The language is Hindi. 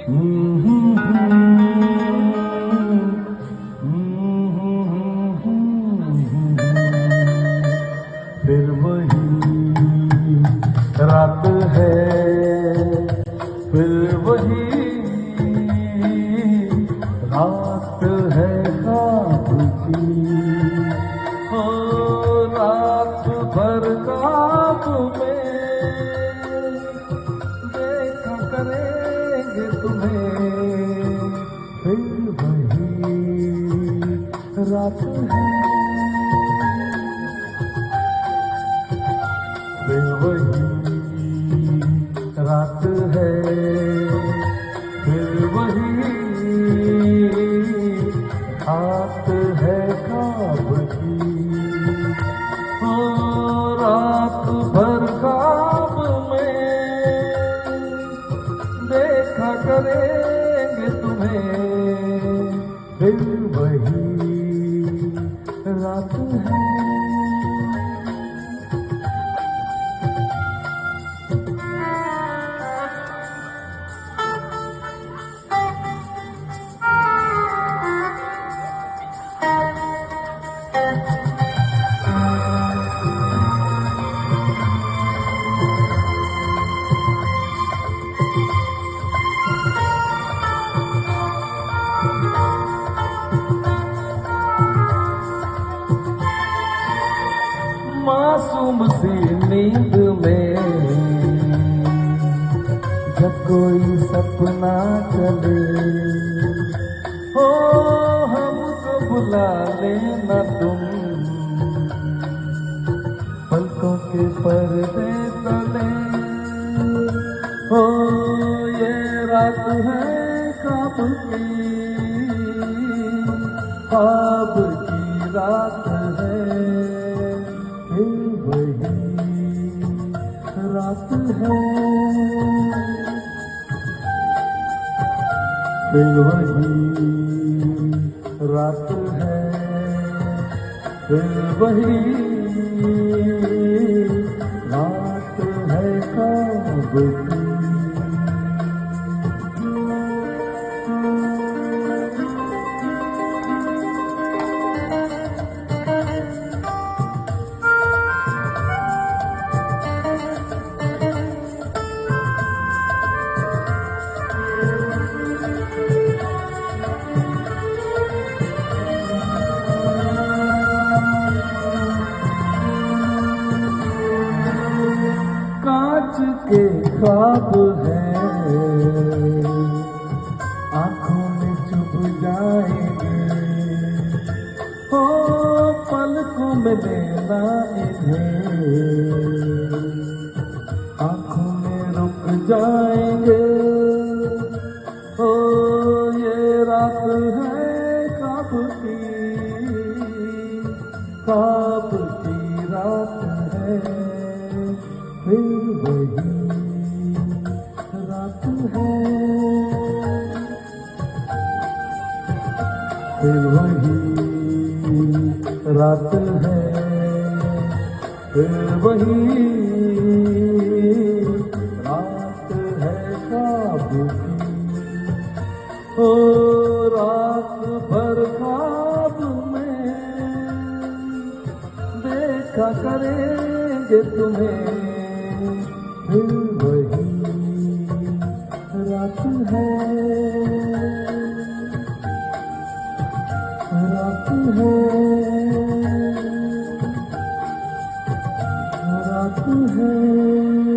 फिर वही रात है, फिर वही रात है ख्वाब की। हो रात भर ख्वाब में देखा करेंगे तुम्हें। फिर वही रात है, फिर वही रात है, फिर वही रात है ख्वाब की। हो रात भर ख्वाब में देखा करेंगे तुम्हें। फिर वही रात है। मासूम सी नींद में जब कोई सपना चले, हो हमको बुला लेना तुम पलकों के पर्दे तले। हो ये रात है ख्वाब की, ख्वाब की रात है। रात है, फिर वही रात है, फिर वही रात है ख्वाब की। कांच के ख्वाब हैं, आंखों में चुभ जाएंगे। हो पलकों में लेना इन्हें, आंखों में रुक जाएंगे। हो ये रात है ख्वाब की, ख्वाब की रात है। फिर वही रात है, फिर वही रात है, फिर वही रात है ख्वाब की। ओ रात भर ख्वाब में देखा करेंगे तुम्हें। फिर वही रात है, रात है, रात है।